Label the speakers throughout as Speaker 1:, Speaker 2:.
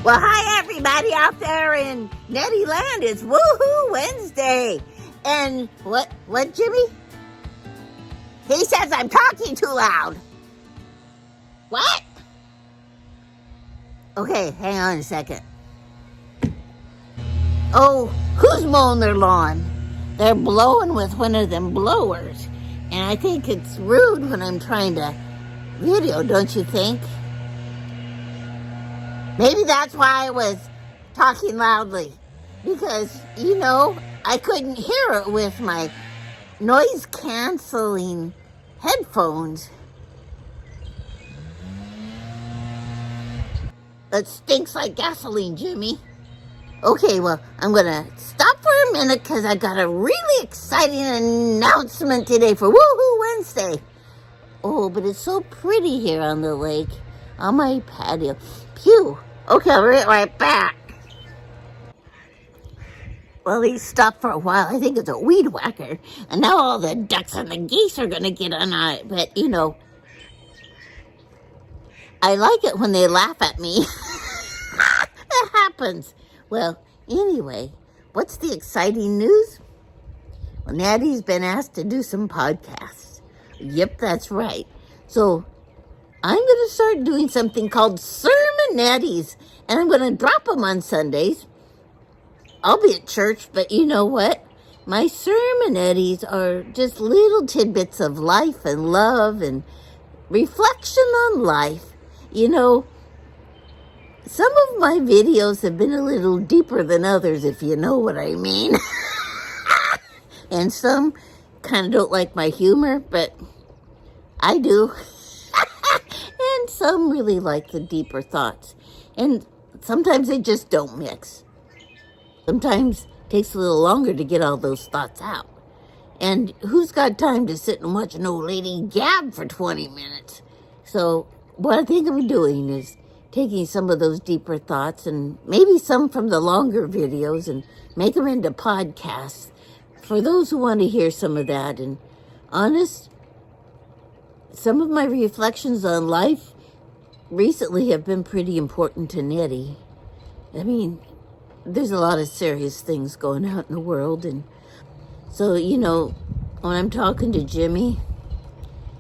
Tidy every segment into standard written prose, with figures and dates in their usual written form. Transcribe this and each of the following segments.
Speaker 1: Well, hi everybody out there in Nettie land. It's Woohoo Wednesday. And what, Jimmy? He says I'm talking too loud. What? Okay, hang on a second. Oh, who's mowing their lawn? They're blowing with one of them blowers. And I think it's rude when I'm trying to video, don't you think? Maybe that's why I was talking loudly. Because, I couldn't hear it with my noise-canceling headphones. That stinks like gasoline, Jimmy. Okay, well, I'm going to stop for a minute because I got a really exciting announcement today for Woohoo Wednesday. Oh, but it's so pretty here on the lake, on my patio. Phew. Okay, I'll be right back. Well, he stopped for a while. I think it's a weed whacker. And now all the ducks and the geese are going to get on it. But, I like it when they laugh at me. That happens. Well, anyway, what's the exciting news? Well, Nettie's been asked to do some podcasts. Yep, that's right. So I'm going to start doing something called SermoNetties. And I'm going to drop them on Sundays. I'll be at church, but you know what? My SermoNetties are just little tidbits of life and love and reflection on life. Some of my videos have been a little deeper than others, if you know what I mean. And some kind of don't like my humor, but I do. And some really like the deeper thoughts. And sometimes they just don't mix. Sometimes it takes a little longer to get all those thoughts out. And who's got time to sit and watch an old lady gab for 20 minutes? So what I think I'm doing is taking some of those deeper thoughts and maybe some from the longer videos and make them into podcasts for those who want to hear some of that. And honest, some of my reflections on life recently have been pretty important to Nettie. I mean, there's a lot of serious things going out in the world. And so, when I'm talking to Jimmy,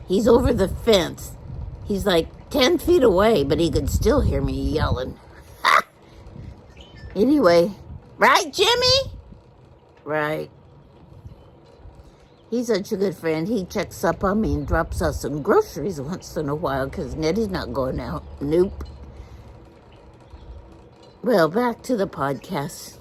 Speaker 1: he's over the fence. He's like 10 feet away, but he could still hear me yelling. Anyway, right, Jimmy? Right. He's such a good friend. He checks up on me and drops us some groceries once in a while because Nettie's not going out. Nope. Well, back to the podcast.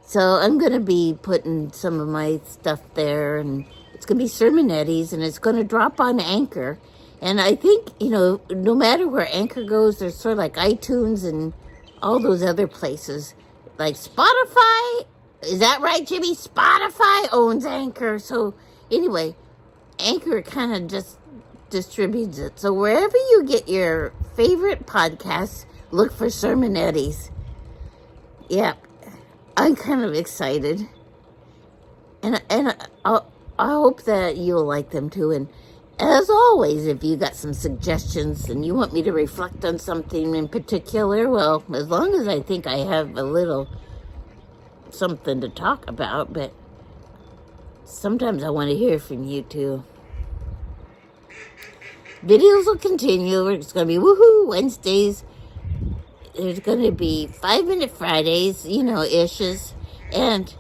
Speaker 1: So I'm going to be putting some of my stuff there, and it's going to be SermoNetties, and it's going to drop on Anchor. And I think, no matter where Anchor goes, there's sort of like iTunes and all those other places. Like Spotify. Is that right, Jimmy? Spotify owns Anchor. So anyway, Anchor kind of just distributes it. So wherever you get your favorite podcasts, look for SermoNetties. Yeah, I'm kind of excited. And I hope that you'll like them too. And as always, if you got some suggestions and you want me to reflect on something in particular, well, as long as I think I have a little something to talk about, but sometimes I want to hear from you too. Videos will continue. It's going to be Woohoo Wednesdays. There's going to be 5-Minute Fridays, issues. And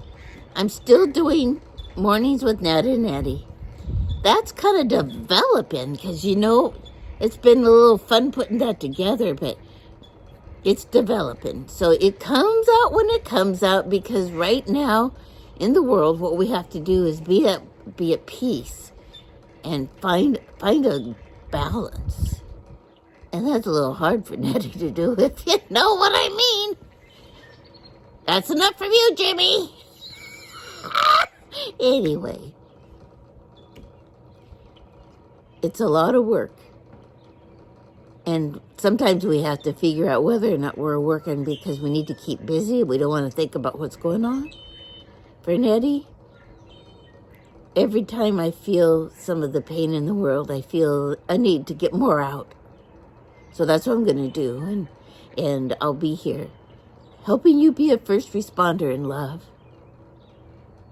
Speaker 1: I'm still doing Mornings with Ned and Nettie. That's kind of developing because, it's been a little fun putting that together, but it's developing. So it comes out when it comes out because right now in the world, what we have to do is be at peace and find a balance. And that's a little hard for Nettie to do, if you know what I mean. That's enough from you, Jimmy. Anyway, it's a lot of work. And sometimes we have to figure out whether or not we're working because we need to keep busy. We don't want to think about what's going on. For Nettie, every time I feel some of the pain in the world, I feel a need to get more out. So that's what I'm going to do. And I'll be here, helping you be a first responder in love.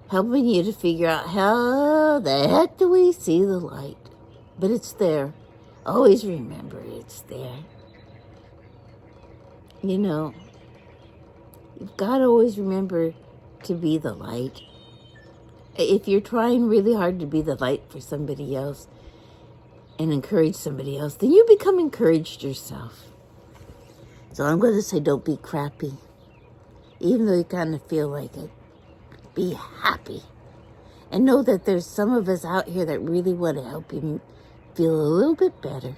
Speaker 1: Helping you to figure out how the heck do we see the light. But it's there. Always remember it's there. You know, you've got to always remember to be the light. If you're trying really hard to be the light for somebody else and encourage somebody else, then you become encouraged yourself. So I'm going to say don't be crappy. Even though you kind of feel like it. Be happy. And know that there's some of us out here that really want to help you feel a little bit better.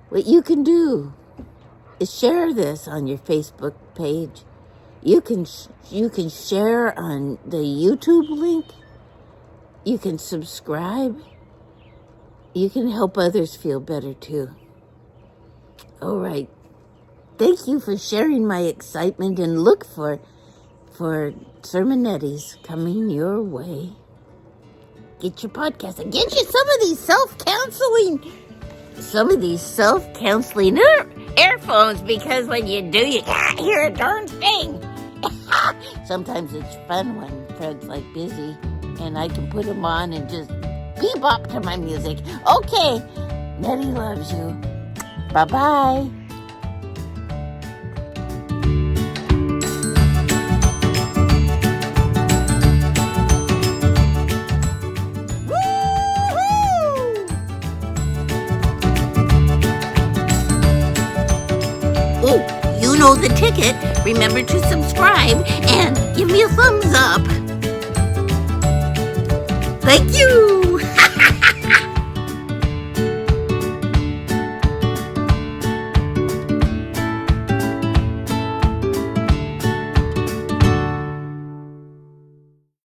Speaker 1: What you can do is share this on your Facebook page. You can share on the YouTube link. You can subscribe. You can help others feel better too. All right. Thank you for sharing my excitement, and look for SermoNetties coming your way. Get your podcast and get you some of these self-counseling earphones, because when you do, you can't hear a darn thing. Sometimes it's fun when Fred's like busy and I can put them on and just bebop to my music. Okay, Nettie loves you. Bye-bye. You know the ticket. Remember to subscribe and give me a thumbs up. Thank you.